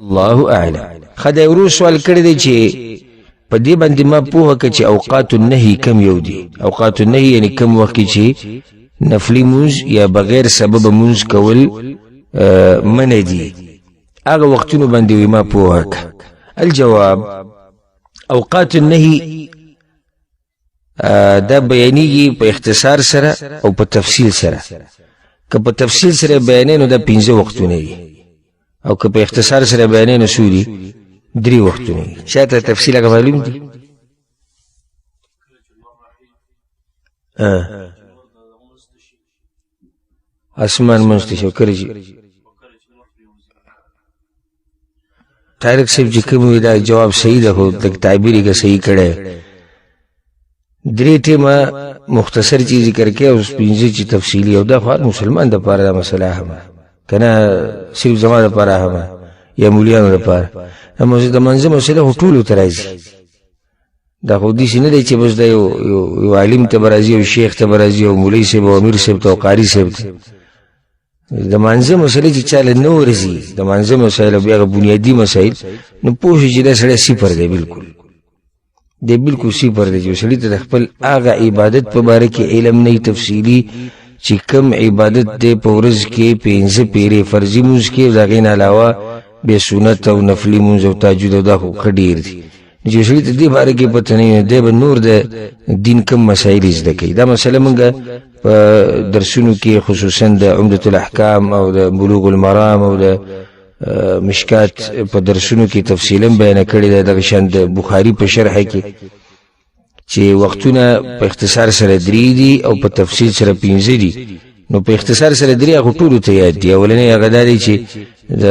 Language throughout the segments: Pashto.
الله اعلم. خدای ورو سوال کړی دی چې په دې باندې ما پوهه کړه چې اوقات النهي کم یو دي. اوقات النهي یعنی کم وخت چې نفلی مونز یا بغیر سبب مونز کول منع دي، هغه وختونو باندې ما پوهه کړه. الجواب اوقات النهي دا بیانیږي په اختصار سره او په تفصیل سره. که په تفصیل سره بیانې نو دا 5 وختونه دي، او که په اختصار سره بیانې نو څو دي؟ 3 وختونه دي. چاته تفصیل هغه معلوم دي؟ اسمان منځ شو کړی طارق صاحب چې کوم دا جواب صحیح ده، خو د تعبیر کې صحیح کړی. 3 ټیمه مختصر چیز ذکر کې او 5 چې تفصیلی، او دا خو مسلمان د پاره دا مسله هم کنه، صرف زما د پاره هم یا مولیانو د پاره. د منځ مسله ټول تر راځي. دا خو دې نه دی چې بس دا یو عالم ته برازي او شیخ ته برازي او مولوی صاحب او امیر صاحب او قاری صاحب. د منځ مسله چې چاله نو ورزي، د منځ مسله بیا بنیادی مسائل نو پوه چې دا سره صفر دی، بالکل صفر دی. چې سړی ته خپل هغه عبادت په باره کې علم نه تفصیلی چې کوم عبادت دی په ورځ کې 5 پیری فرضي مونږ کې، دا غین علاوه به سنت او نفلی مونږ او تهجد او دا خو خډیر دي. چې سړی ته دې باره کې پته نه دی به نور د دین کوم مسائل زده کوي. دا مسله مونږ په درسونو کې خصوصا د عمدة الاحکام او د بلوغ المرام او د مشکات په درسونو کې تفصیلا بیان کړی دی. د شان د بخاری په شرح کې چې وختونه په اختصار سره 3 دي او په تفصیل سره 5 دي. نو په اختصار سره 3 هغه ټول ته یاد دي. اولنې هغه دی چې د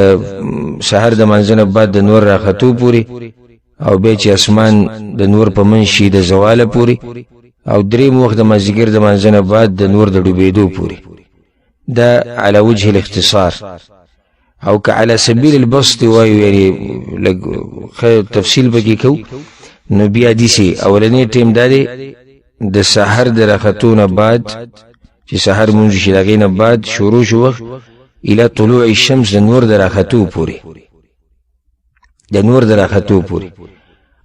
سحر د منځنه بعد د نور راختو پوری، او به چې اسمان د نور په منشي د زواله پوری، او 3 وخت د مازیګر د منځنه بعد د نور د ډوبېدو پوری. دا على وجه الاختصار. او که على سبيل البسط وایو یعنی لږ تفصیل بکی کو، نو بیا دي سي اولنې ټیم دی د سحر د راختونه بعد چې سحر مونږ شي دغه بعد شروع شو وخت الى طلوع الشمس د نور د راختو پوری، د نور د راختو پوری.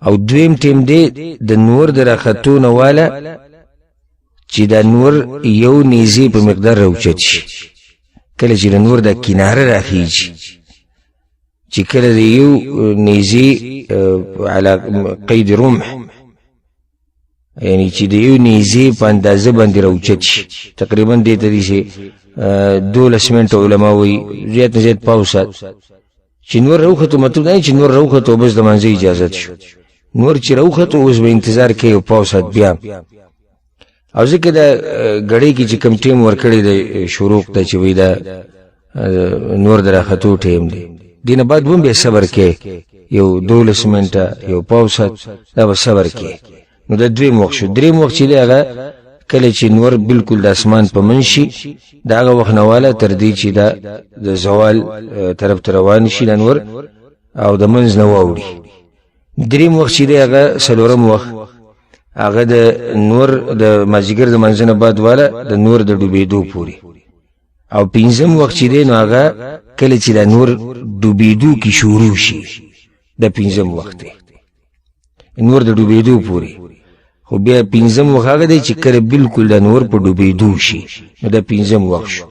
او دویم ټیم دی د نور د راختونه والا چې د نور یو نیزه په مقدار راوچت شي. کله چې د نور د کناره راخیږي، چې کله د یو نیزه على قید رمح، یعنی چې د یو نیزه په اندازه باندې راوچت شي، تقریبا دې ته دي چې 12 منټه علما وایي زیات نه زیات پاوسات چې نور راوخته. مطلب دا چې نور راوخته بس د منځه اجازه شو. نور چې راوخته اوس به انتظار کوي او پاوسات بیا. او ځکه دا غړې کې چې کم ټیم ورکړی د شروع ته چې وې دا نور دراختو ټیم دی، دینه بعد هم به صبر کې یو 12 منټه یو پاوسات دا به صبر کې. نو د 2 وخت شو. 3 وخت چې هغه کله چې نور بالکل د اسمان په منشي، دا هغه وخت نواله تر دې چې دا د زوال طرف ته روان شي د نور او د منځ نه واوړي. 3 وخت چې هغه سلورم وخت هغه د نور د مازیګر د منځنه بعد والا د نور د ډوبېدو پوری. او 5م وخت چې دی نو هغه کله چې د نور ډوبېدو کې شروع شي، د 5م وخت دی نور د ډوبېدو پوری. خو بیا 5م وخت هغه دی چې کله بالکل د نور په ډوبېدو شي، نو د 5م وخت شو.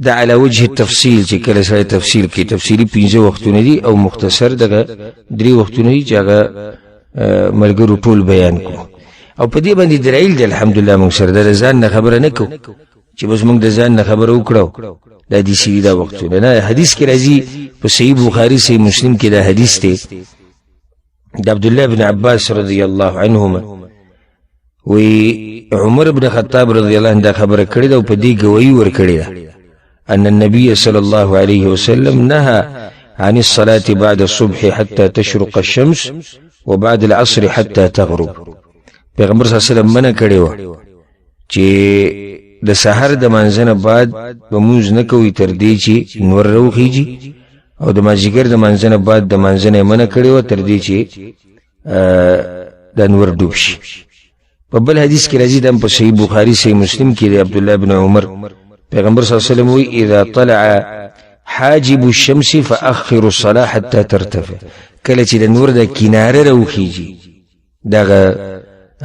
دا على وجه التفصيل چې کله سره تفصیل کې تفصیلی 5 وختونه دي، او مختصر دغه 3 وختونه دي چې هغه ملګرو ټول بیان کو. او په دې باندې دلایل دي الحمدلله. موږ سره د ځان نه خبره نه کو چې بس موږ د ځان نه خبره وکړو دا دي سی دا وختونه نه. حدیث کې راځي په صحیح بخاری صحیح مسلم کې دا حدیث دی د عبد الله بن عباس رضی الله عنهما وی عمر بن خطاب رضی الله عنه دا خبره کړې ده او په دې گواہی ورکړې ده ان النبي صلى الله عليه وسلم نهى عن الصلاة بعد الصبح حتى تشرق الشمس وبعد العصر حتى تغرب. پیغمبر صلی الله علیه وسلم منع کړی و چې د سحر د مانځنه بعد به موږ نه کوي تر دې چې نور راوخیږي، او د مازیګر د مانځنه بعد د مانځنه منع کړی و تر دې چې د نور ډوب شي. په بل حدیث کې راځي د صحیح بخاری صحیح مسلم کې د عبد الله بن عمر پیغمبر صلی الله علیه وسلم وی اذا طلع حاجب الشمس فأخر الصلاة حتى ترتفع کله چې د نور د کناره راوخیږي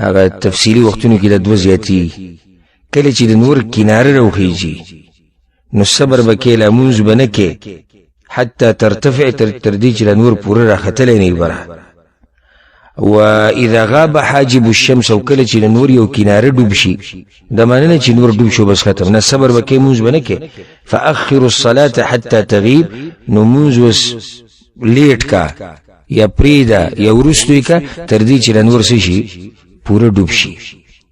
هغه تفصیلی وختونو کې د دوه زیاتی کله چې د نور کناره راوخیږي نو صبر وکې لمونځ بنه کې حتى ترتفع تر دې چې د نور پوره راختلې نه بره واذا غاب حاجب الشمس وكله چې نور یو کناره ډوب شي د معنی چې نور ډوب شو بس ختم نه صبر وکې مونږ بنه کې فاخر الصلاه حتى تغيب نو مونږ وس لیټ کا یا پریدا یا ورستوي کا تر دې چې نور شي پوره ډوب شي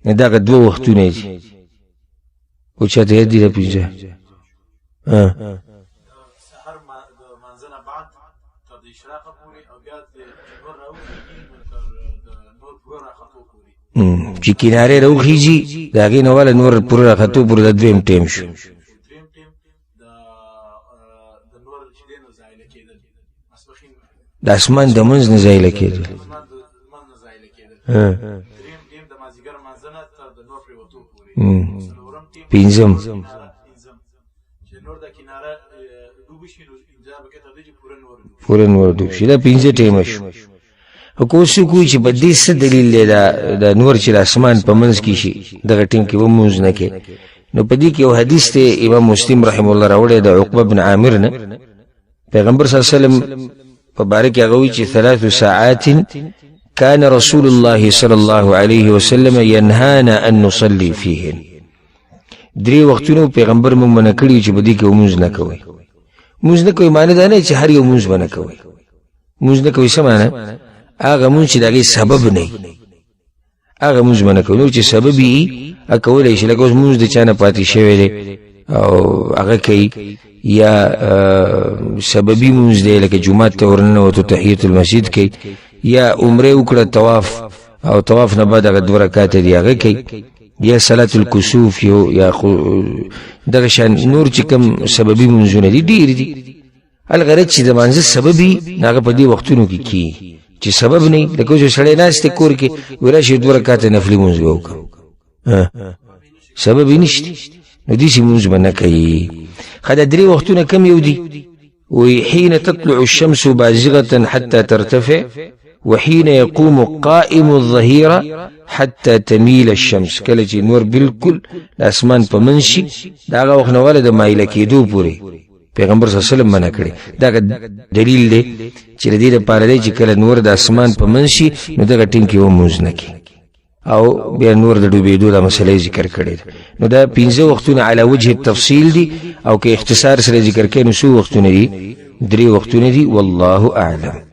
دا دوه وختونه دي او چې دې دې پېژه سحر منځنه بعد تر د اشراق پورې او بیا د نور چې کناره راوخیږي دا غي نو ول نور پوره راخته پوره د دویم ټیم شو د نور شیدنو زایل کېدل مسبخین د اسمان د منځ نه زایل کېدل دریم ټیم د مازیګر منځنه تر د نور پریوتو پورې څلورم ټیم پنځم چې نور د کناره ډوب شي نو انتظار وکړي تر دې چې پوره نور ډوب شي دا پنځه ټیم شو کو څه کوی چې په دې څه دلیل دی دا نور چې اسمان په منځ کې شي دغه ټیم کې وموز نه کې نو په دې کې یو حدیث ته امام مسلم رحم الله راوړی د عقبه بن عامر نه پیغمبر صلی الله علیه وسلم په باره کې هغه وی چې 3 ساعات كان رسول الله صلى الله عليه وسلم ينهانا ان نصلي فيهن درې وختونو پیغمبر موږ منع کړی چې په دې کې وموز نه کوي موز نه کوي معنی دا نه چې هر یو موز نه کوي موز نه کوي څه معنی هغه مونږ چې دغه سبب نه هغه مونږ باندې کوو چې سبب یې اکولې شي لکه مونږ د چانه پاتې شوی دی او هغه کوي یا سببي مونږ دی لکه جمعه ته ورننه او تحیت المسجد کوي یا عمره وکړه طواف او طواف نه بعد هغه 2 رکعات دی هغه کوي یا صلات الکسوف یا دغه شان نور چې کوم سببي مونږ نه دي ډیر دي الغرض چې د مانځ سببي هغه په دې وختونو کې کی چې سبب نه لکه چې سړی ناشته کور کې ولا شي 2 رکعات نفلي مونږ وکړو سبب نشته نو دې چې مونږ باندې کوي خدای درې وختونه کم یو دي وحين تطلع الشمس بازغة حتى ترتفع وحين يقوم قائم الظهيرة حتى تميل الشمس کله چې نور بالکل اسمان په منشي دا وخت نو ولده مایل کېدو پوری پیغمبر صلی الله علیه وسلم منع کړی دا دلیل دی چې د دې لپاره دی چې کله نور د اسمان په منشي نو دغه ټیم کې وموز نه کی او بیا نور د ډوبېدو د مسلې ذکر کړی نو دا 15 وختونه علی وجه التفصیل دي او که اختصار سره ذکر کړي نو څو وختونه دي 3 وختونه دي والله اعلم